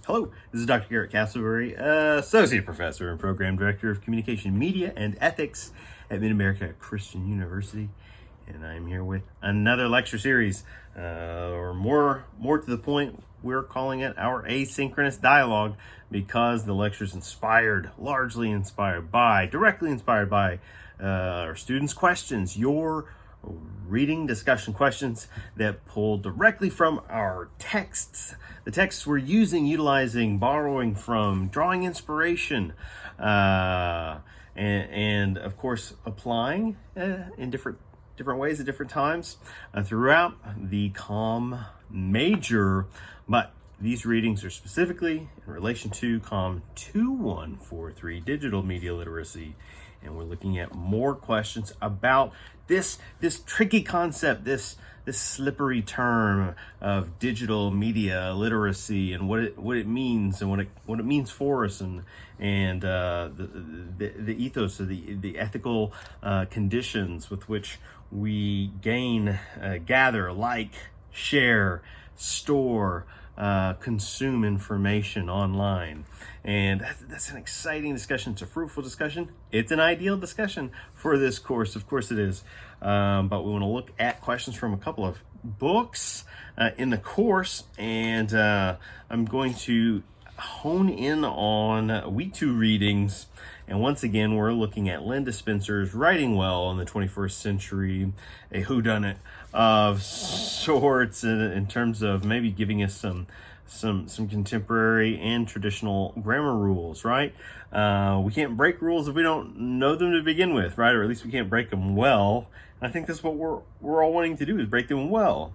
Hello, this is Dr. Garrett Castleberry, Associate Professor and Program Director of Communication Media and Ethics at Mid-America Christian University. And I'm here with another lecture series, or more to the point, we're calling it our asynchronous dialogue, because the lecture is directly inspired by our students' questions, your reading discussion questions that pull directly from our texts, the texts we're utilizing, borrowing from, drawing inspiration, and of course applying in different ways at different times throughout the COM major. But these readings are specifically in relation to COM 2143, digital media literacy. And we're looking at more questions about this tricky concept, this slippery term of digital media literacy, and what it means, and what it means for us, and the ethos of the ethical conditions with which we gain, gather, like, share, store, consume information online. And that's an exciting discussion. It's a fruitful discussion. It's an ideal discussion for this course. Of course it is. But we want to look at questions from a couple of books in the course. And I'm going to hone in on week 2 readings. And once again, we're looking at Linda Spencer's Writing Well in the 21st Century, a whodunit of sorts, in terms of maybe giving us some contemporary and traditional grammar rules, right? We can't break rules if we don't know them to begin with, right? Or at least we can't break them well. And I think that's what we're all wanting to do, is break them well.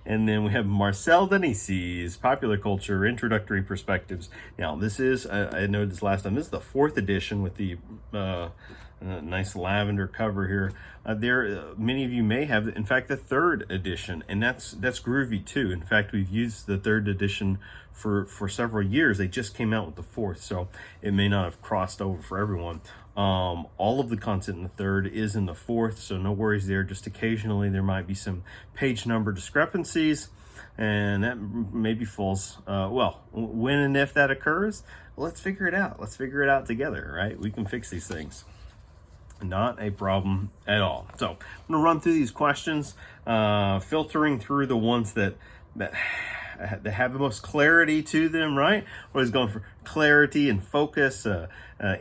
And then we have Marcel Denis's Popular Culture Introductory Perspectives. Now, this is, I noted this last time, this is the 4th edition with the nice lavender cover here. Many of you may have, in fact, the 3rd edition, and that's groovy too. In fact, we've used the 3rd edition for several years. They just came out with the 4th, so it may not have crossed over for everyone. All of the content in the 3rd is in the 4th, so no worries there. Just occasionally there might be some page number discrepancies, and that maybe falls, when and if that occurs, let's figure it out. Let's figure it out together, right? We can fix these things. Not a problem at all. So I'm going to run through these questions, filtering through the ones that have the most clarity to them, right? Always going for clarity and focus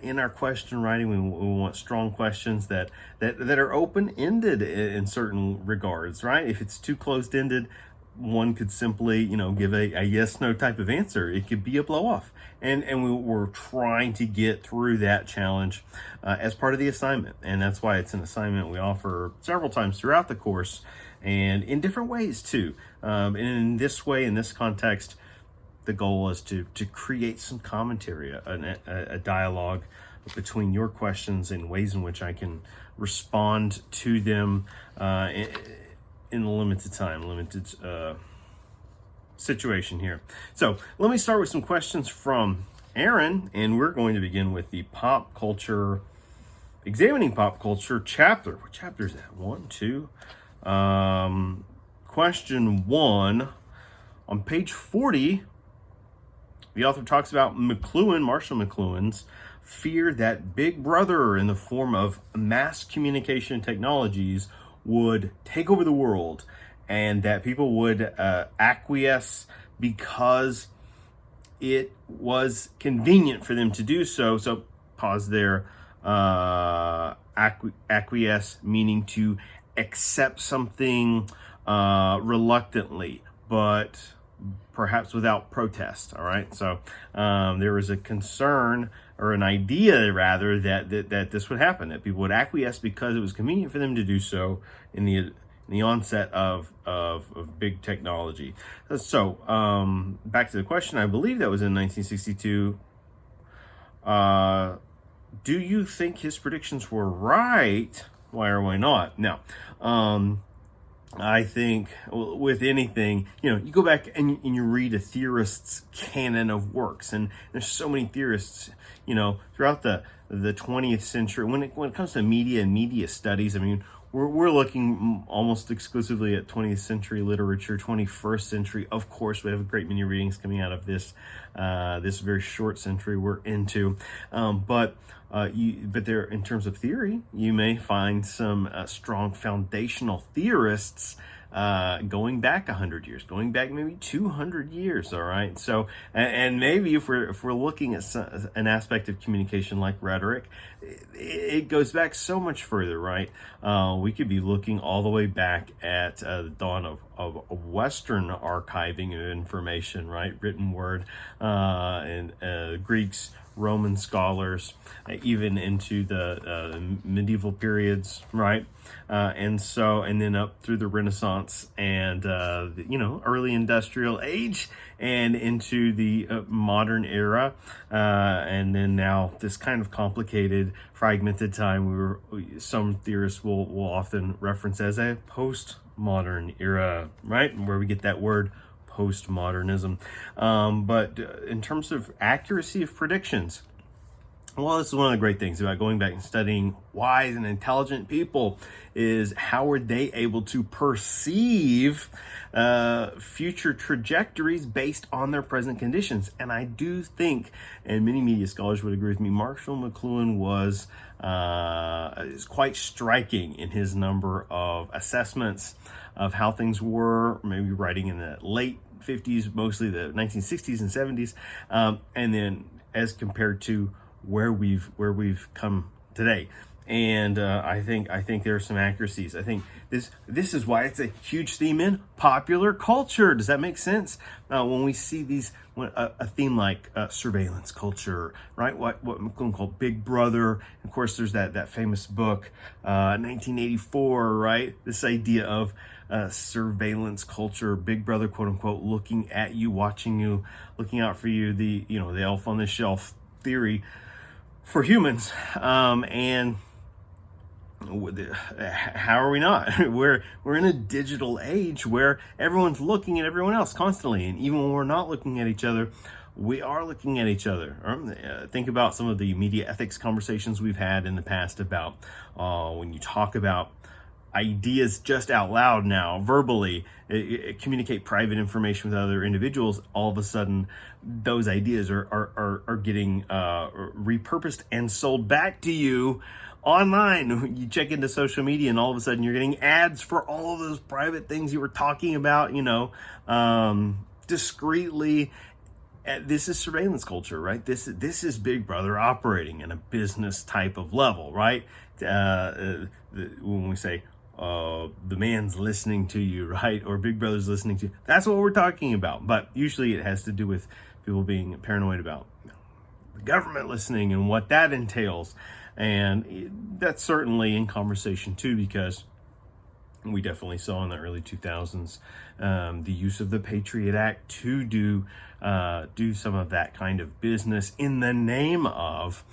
in our question writing. We want strong questions that are open-ended in certain regards, right? If it's too closed-ended, one could simply, give a yes/no type of answer. It could be a blow-off. And we're trying to get through that challenge as part of the assignment. And that's why it's an assignment we offer several times throughout the course, and in different ways too. And in this way, in this context, the goal is to create some commentary, a dialogue between your questions and ways in which I can respond to them in the limited time, situation here. So let me start with some questions from Aaron, and we're going to begin with the examining pop culture chapter. What chapter is that? 1, 2. Question 1 on page 40. The author talks about Marshall McLuhan's fear that Big Brother, in the form of mass communication technologies, would take over the world, and that people would acquiesce because it was convenient for them to do so. So pause there. Acquiesce meaning to accept something reluctantly, but perhaps without protest. All right. So there was a concern, or an idea rather, that this would happen, that people would acquiesce because it was convenient for them to do so in the onset of big technology. So back to the question. I believe that was in 1962. Do you think his predictions were right? Why or why not? Now, I think with anything, you go back and you read a theorist's canon of works, and there's so many theorists, throughout the 20th century. When it comes to media and media studies, I mean, we're looking almost exclusively at 20th century literature, 21st century. Of course, we have a great many readings coming out of this this very short century we're into, but there, in terms of theory, you may find some strong foundational theorists going back 100 years, going back maybe 200 years. All right. So, and maybe if we're looking at an aspect of communication like rhetoric, it goes back so much further, right? We could be looking all the way back at the dawn of Western archiving of information, right? Written word, and Greeks, Roman scholars, even into the medieval periods, right? And then up through the Renaissance and early industrial age, and into the modern era, and then now this kind of complicated, fragmented time some theorists will often reference as a postmodern era, right? Where we get that word postmodernism. But in terms of accuracy of predictions, well, this is one of the great things about going back and studying wise and intelligent people, is how are they able to perceive future trajectories based on their present conditions. And I do think, and many media scholars would agree with me, Marshall McLuhan is quite striking in his number of assessments of how things were, maybe writing in the late 50s, mostly the 1960s and 70s, and then as compared to where we've come today. And I think there are some accuracies. I think this is why it's a huge theme in popular culture. Does that make sense? When we see a theme like surveillance culture, right? What McLuhan called Big Brother. Of course, there's that famous book, 1984, right? This idea of surveillance culture, Big Brother, quote unquote, looking at you, watching you, looking out for you. The elf on the shelf theory for humans. And how are we not? We're in a digital age where everyone's looking at everyone else constantly, and even when we're not looking at each other, we are looking at each other. Think about some of the media ethics conversations we've had in the past about when you talk about ideas just out loud now, verbally, communicate private information with other individuals, all of a sudden those ideas are getting repurposed and sold back to you online. You check into social media and all of a sudden you're getting ads for all of those private things you were talking about, discreetly. This is surveillance culture, right? This is Big Brother operating in a business type of level, right? When we say, the man's listening to you, right? Or Big Brother's listening to you. That's what we're talking about. But usually it has to do with people being paranoid about the government listening and what that entails. And that's certainly in conversation too, because we definitely saw in the early 2000s the use of the Patriot Act to do some of that kind of business in the name of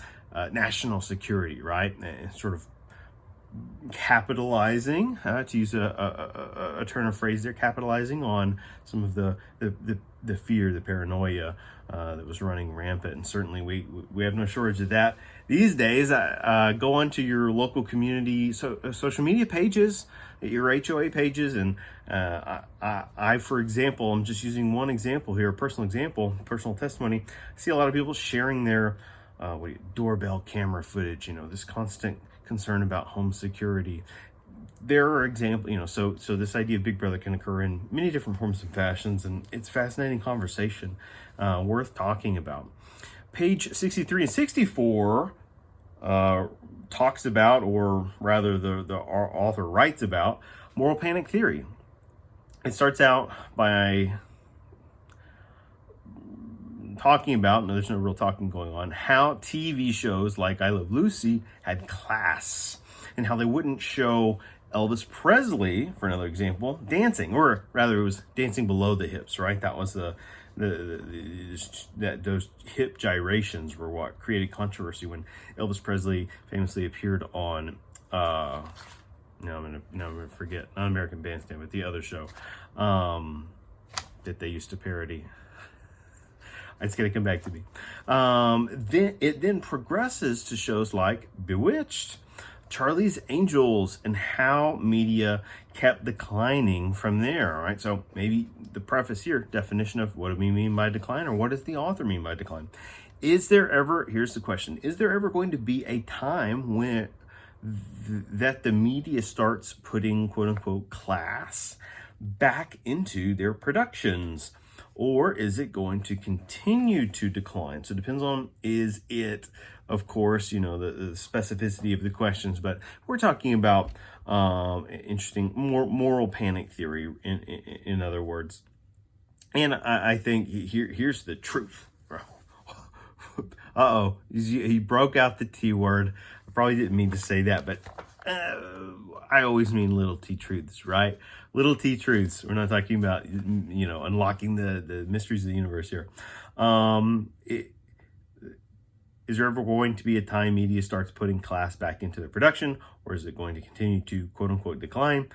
national security, right? And sort of capitalizing, to use a turn of phrase there, capitalizing on some of the fear, the paranoia that was running rampant. And certainly we have no shortage of that these days. Go onto your local community social media pages, your HOA pages, and I, for example, I'm just using one example here, a personal example, personal testimony. I see a lot of people sharing their doorbell camera footage, this constant concern about home security. There are examples, so this idea of Big Brother can occur in many different forms and fashions, and it's a fascinating conversation worth talking about. Page 63 and 64 talks about, or rather the author writes about, moral panic theory. It starts out by talking about, no, there's no real talking going on, how TV shows like I Love Lucy had class, and how they wouldn't show Elvis Presley, for another example, dancing, or rather it was dancing below the hips, right? That was those hip gyrations were what created controversy when Elvis Presley famously appeared on I'm gonna forget, not American Bandstand, but the other show that they used to parody. It's going to come back to me. Then it progresses to shows like Bewitched, Charlie's Angels and how media kept declining from there. All right, so maybe the preface here, definition of what do we mean by decline, or what does the author mean by decline? Is there ever, here's the question, is there ever going to be a time when that the media starts putting quote unquote class back into their productions? Or is it going to continue to decline? So it depends on, is it, of course, the specificity of the questions, but we're talking about interesting, moral panic theory, in other words. And I think here's the truth. Uh-oh, he broke out the T word. I probably didn't mean to say that, but I always mean little T truths, right? Little T truths. We're not talking about, unlocking the mysteries of the universe here. Is there ever going to be a time media starts putting class back into their production, or is it going to continue to quote unquote decline?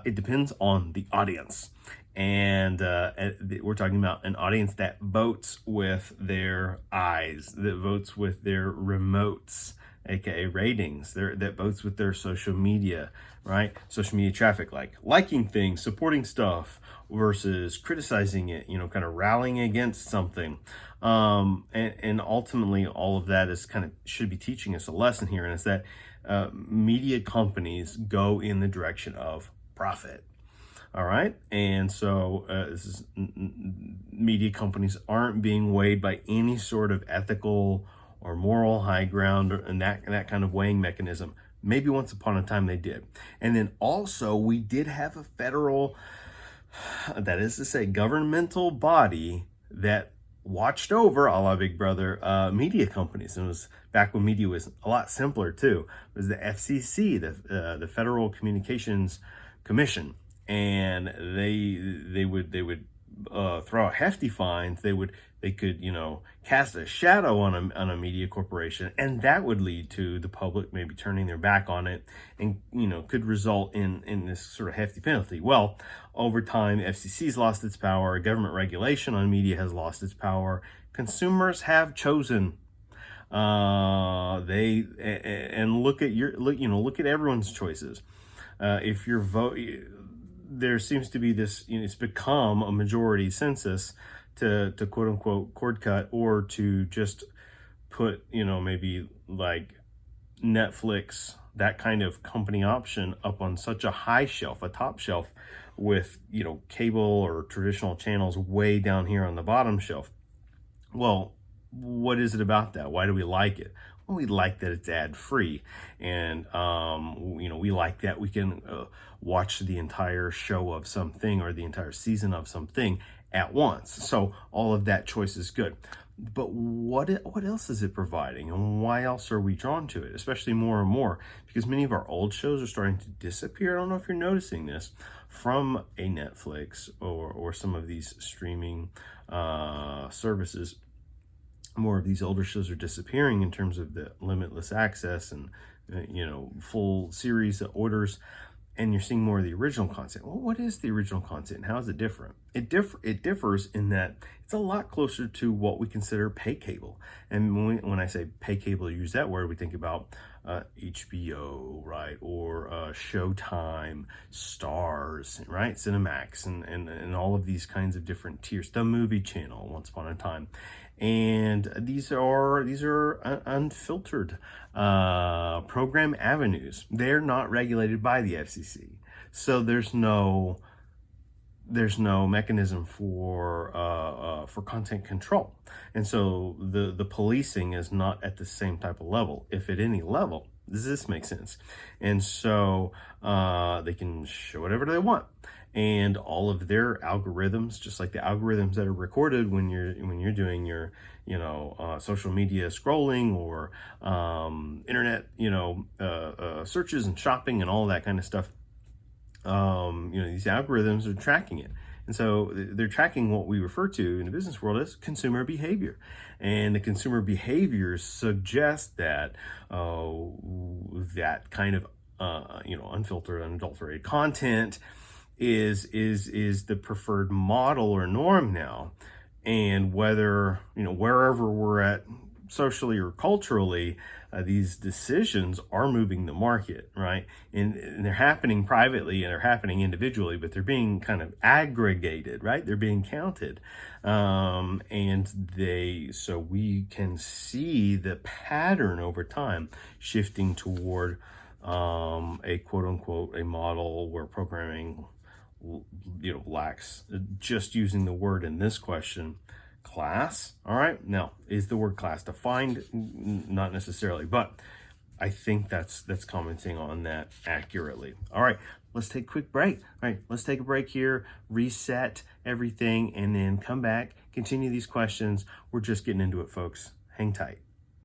It depends on the audience. And we're talking about an audience that votes with their eyes, that votes with their remotes, aka ratings, that votes with their social media, right? Social media traffic, like liking things, supporting stuff versus criticizing it, kind of rallying against something. And ultimately all of that is should be teaching us a lesson here, and it's that media companies go in the direction of profit. All right. And so media companies aren't being weighed by any sort of ethical or moral high ground, and that kind of weighing mechanism. Maybe once upon a time they did. And then also we did have a federal, that is to say, governmental body that watched over, a la Big Brother, media companies. And it was back when media was a lot simpler too. It was the FCC, the Federal Communications Commission. And they would throw out hefty fines. They could cast a shadow on a media corporation, and that would lead to the public maybe turning their back on it, and could result in this sort of hefty penalty. Well, over time, FCC's lost its power. Government regulation on media has lost its power. Consumers have chosen. Look at everyone's choices. If your vote. There seems to be this, it's become a majority census to quote unquote cord cut, or to just put, maybe like Netflix, that kind of company option, up on such a high shelf, a top shelf, with, cable or traditional channels way down here on the bottom shelf. Well, what is it about that? Why do we like it? Well, we like that it's ad free, and we like that we can watch the entire show of something, or the entire season of something at once. So all of that choice is good. But what else is it providing, and why else are we drawn to it, especially more and more? Because many of our old shows are starting to disappear. I don't know if you're noticing this, from a Netflix or some of these streaming services. More of these older shows are disappearing in terms of the limitless access and full series orders, and you're seeing more of the original content. Well, what is the original content, and how is it different? It differs in that it's a lot closer to what we consider pay cable. And when I say pay cable, use that word, we think about HBO, right, or Showtime, Stars, right, Cinemax, and all of these kinds of different tiers. The Movie Channel, once upon a time. And these are unfiltered program avenues. They're not regulated by the FCC, so there's no mechanism for content control, and so the policing is not at the same type of level, if at any level. Does this make sense? And so they can show whatever they want. And all of their algorithms, just like the algorithms that are recorded when you're doing your social media scrolling, or internet searches and shopping and all that kind of stuff, these algorithms are tracking it. And so they're tracking what we refer to in the business world as consumer behavior. And the consumer behaviors suggest that that kind of unfiltered, unadulterated content is the preferred model or norm now. And whether, wherever we're at socially or culturally, these decisions are moving the market, right? And they're happening privately and they're happening individually, but they're being kind of aggregated, right? They're being counted. So we can see the pattern over time shifting toward a quote unquote, a model where programming, lacks, just using the word in this question, class. All right, now, is the word class defined? Not necessarily, but I think that's commenting on that accurately. All right, let's take a quick break. All right, let's take a break here, reset everything, and then come back, continue these questions. We're just getting into it, folks. Hang tight.